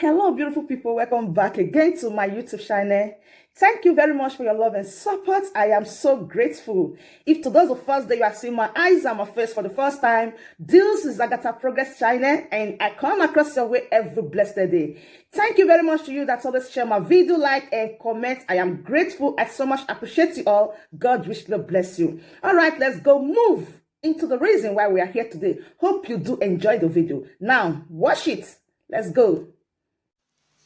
Hello, beautiful people. Welcome back again to my YouTube channel. Thank you very much for your love and support. I am so grateful. If today's the first day you are seeing my eyes and my face for the first time, this is Agatha Progress channel, and I come across your way every blessed day. Thank you very much to you that always share my video, like, and comment. I am grateful. I so much appreciate you all. God richly bless you. All right, let's go move into the reason why we are here today. Hope you do enjoy the video. Now, watch it. Let's go.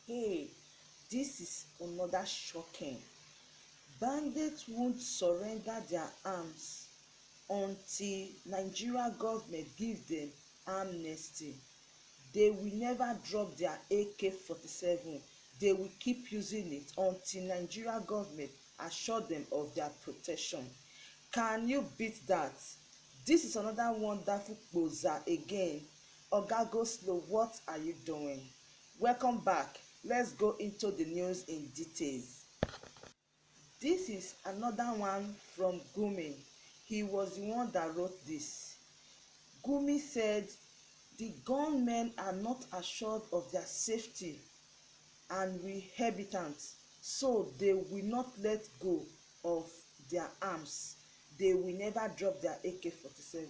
Hey, this is another shocking. Bandits won't surrender their arms until Nigeria government give them amnesty. They will never drop their AK-47. They will keep using it until Nigeria government assure them of their protection. Can you beat that? This is another wonderful poser again. Oga go slow, what are you doing? Welcome back. Let's go into the news in details. This is another one from Gumi. He was the one that wrote this. Gumi said the gunmen are not assured of their safety and rehabilitants, so they will not let go of their arms. They will never drop their AK-47.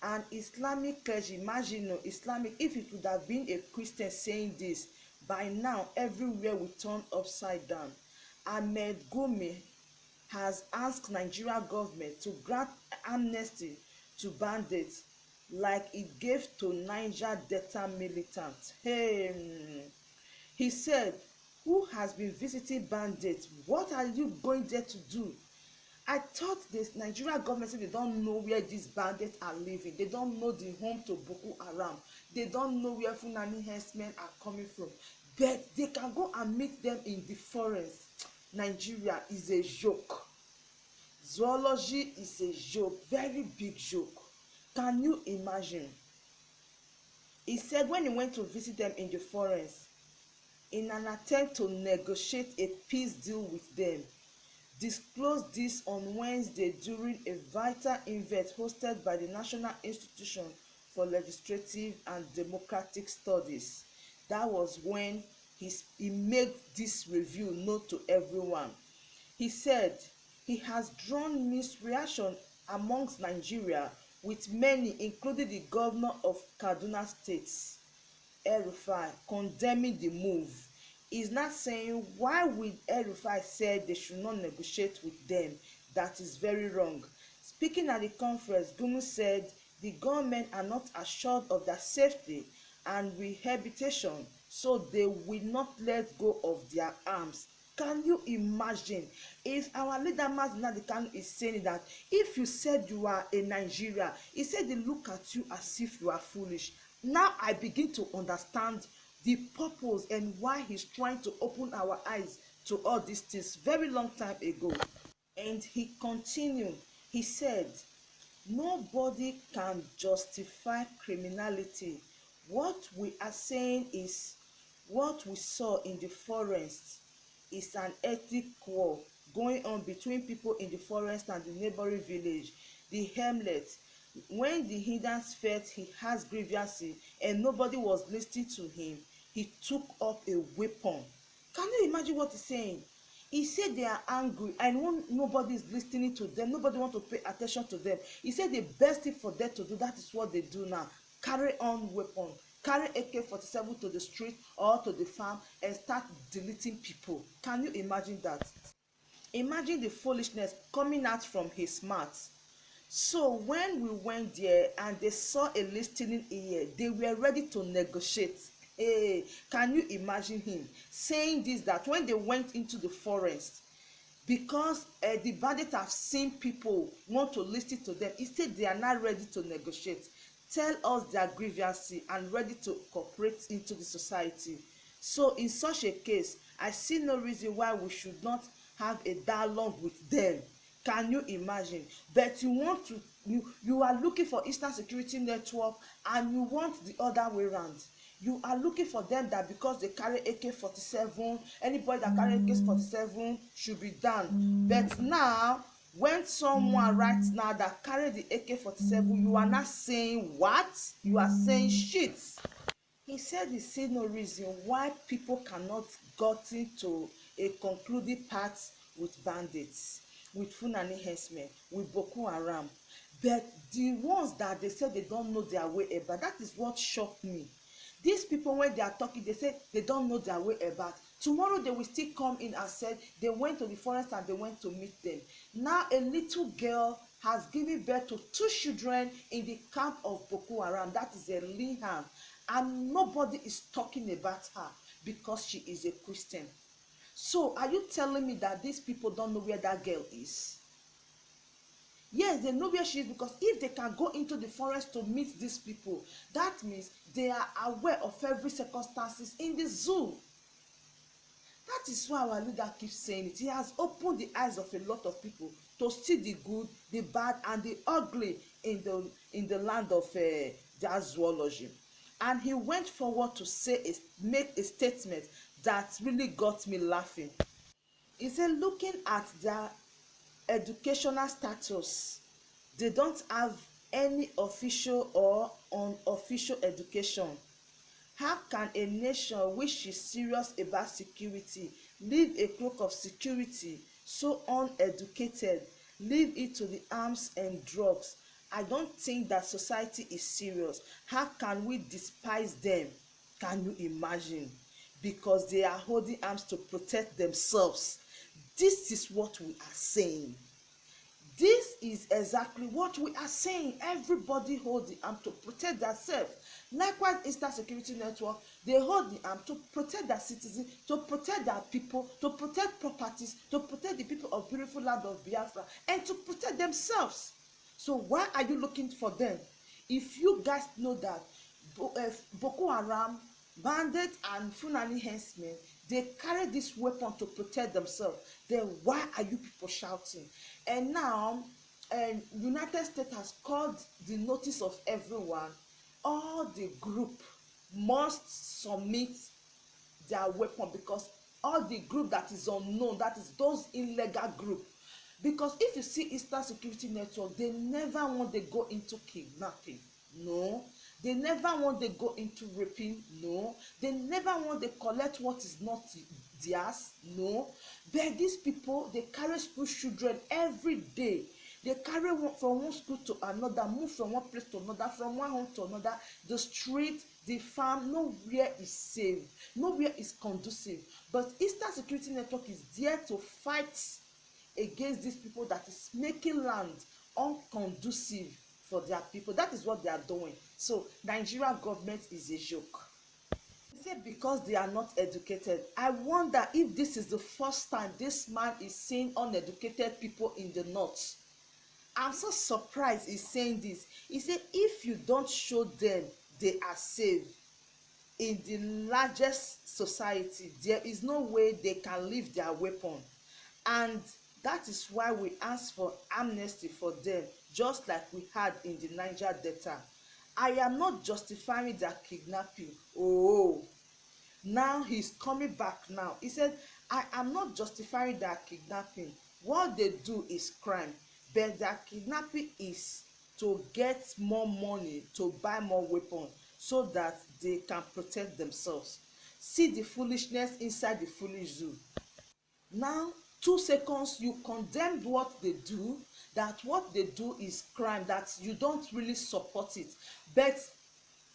And Islamic clergy, imagine, no, Islamic, if it would have been a Christian saying this, by now everywhere will turn upside down. Ahmed Gumi has asked Nigeria government to grant amnesty to bandits like it gave to Niger Delta militants. He said, who has been visiting bandits? What are you going there to do? I thought this Nigeria government said they don't know where these bandits are living. They don't know the home to Boko Haram. They don't know where Fulani herdsmen are coming from. But they can go and meet them in the forest. Nigeria is a joke. Zoology is a joke, very big joke. Can you imagine? He said when he went to visit them in the forest, in an attempt to negotiate a peace deal with them, disclosed this on Wednesday during a vital event hosted by the National Institution for Legislative and Democratic Studies. That was when he made this review known to everyone. He said he has drawn mixed reaction amongst Nigeria, with many, including the governor of Kaduna State, El-Rufai, condemning the move. He's not saying why would El-Rufai say they should not negotiate with them. That is very wrong. Speaking at the conference, Gumi said the government are not assured of their safety and rehabilitation, so they will not let go of their arms. Can you imagine if our leader Mazi Nnamdi Kanu is saying that if you said you are a Nigeria, he said they look at you as if you are foolish. Now I begin to understand the purpose and why he's trying to open our eyes to all these things very long time ago. And he continued, he said, nobody can justify criminality. What we are saying is what we saw in the forest is an ethnic war going on between people in the forest and the neighboring village, the hamlet. When the Hindus felt he has grievances and nobody was listening to him, he took up a weapon. Can you imagine what he's saying? He said they are angry and when nobody is listening to them, nobody want to pay attention to them. He said the best thing for them to do, that is what they do now. Carry on weapon, carry AK-47 to the street or to the farm and start deleting people. Can you imagine that? Imagine the foolishness coming out from his mouth. So when we went there and they saw a listening ear, they were ready to negotiate. Hey, can you imagine him saying this, that when they went into the forest, because the bandits have seen people want to listen to them, instead they are not ready to negotiate, tell us their grievances and ready to cooperate into the society. So in such a case, I see no reason why we should not have a dialogue with them. Can you imagine? But you want to, you are looking for Eastern Security Network and you want the other way around. You are looking for them that because they carry AK-47, anybody that carry AK-47 should be done. But now, when someone right now that carry the AK-47, you are not saying what? You are saying shit. He said he see no reason why people cannot got into a concluding path with bandits, with Fulani herdsmen, with Boko Haram. But the ones that they say they don't know their way about, that is what shocked me. These people, when they are talking, they say they don't know their way about. Tomorrow they will still come in and say they went to the forest and they went to meet them. Now a little girl has given birth to 2 children in the camp of Boko Haram. That is a Lihan, and nobody is talking about her because she is a Christian. So are you telling me that these people don't know where that girl is? Yes, they know where she is, because if they can go into the forest to meet these people, that means they are aware of every circumstances in the zoo. That is why our leader keeps saying it. He has opened the eyes of a lot of people to see the good, the bad, and the ugly in the land of their zoology. And he went forward to make a statement that really got me laughing. He said, looking at their educational status, they don't have any official or unofficial education. How can a nation which is serious about security leave a cloak of security so uneducated, leave it to the arms and drugs? I don't think that society is serious. How can we despise them? Can you imagine? Because they are holding arms to protect themselves. This is what we are saying. This is exactly what we are saying. Everybody hold the arm to protect themselves. Likewise, Eastern Security Network, they hold the arm to protect their citizens, to protect their people, to protect properties, to protect the people of beautiful land of Biafra, and to protect themselves. So why are you looking for them? If you guys know that Boko Haram, bandits, and Fulani herdsmen, they carry this weapon to protect themselves, then why are you people shouting? And now United States has called the notice of everyone. All the group must submit their weapon, because all the group that is unknown, that is those illegal group. Because if you see Eastern Security Network, they never want to go into kidnapping. No. They never want to go into raping. No. They never want to collect what is not theirs. No. But these people, they carry school children every day. They carry from one school to another, move from one place to another, from one home to another. The street, the farm, nowhere is safe, nowhere is conducive. But Eastern Security Network is there to fight against these people that is making land unconducive for their people. That is what they are doing. So Nigeria government is a joke. They say because they are not educated. I wonder if this is the first time this man is seeing uneducated people in the north. I'm so surprised he's saying this. He said if you don't show them they are safe in the largest society, there is no way they can leave their weapon. And that is why we ask for amnesty for them, just like we had in the Niger Delta. I am not justifying their kidnapping. Oh, now he's coming back now. He said, I am not justifying their kidnapping. What they do is crime, but their kidnapping is to get more money, to buy more weapons, so that they can protect themselves. See the foolishness inside the foolish zoo. Now 2 seconds you condemned what they do, that what they do is crime, that you don't really support it. But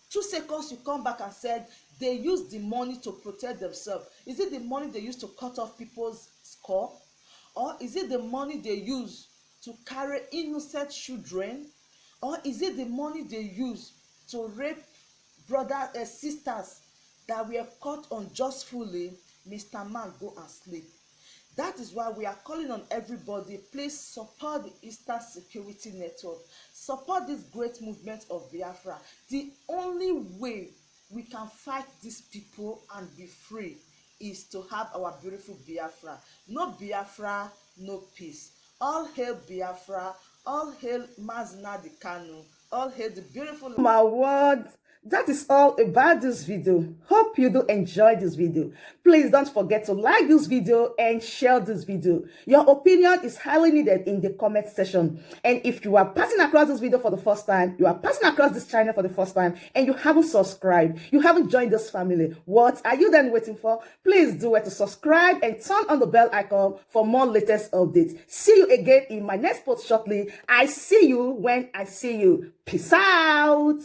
2 seconds you come back and said they use the money to protect themselves. Is it the money they use to cut off people's skull, or is it the money they use to carry innocent children, or is it the money they use to rape brothers and sisters that were caught unjustly? Mr. Man, go and sleep. That is why we are calling on everybody, please support the Eastern Security Network. Support this great movement of Biafra. The only way we can fight these people and be free is to have our beautiful Biafra. No Biafra, no peace. All hail Biafra, all hail Mazi Nnamdi Kanu, all hail the beautiful... My word, that is all about this video. Hope you do enjoy this video. Please don't forget to like this video and share this video. Your opinion is highly needed in the comment section. And if you are passing across this video for the first time, you are passing across this channel for the first time, and you haven't subscribed, you haven't joined this family, what are you then waiting for? Please do it to subscribe and turn on the bell icon for more latest updates. See you again in my next post shortly. I see you when I see you. Peace out.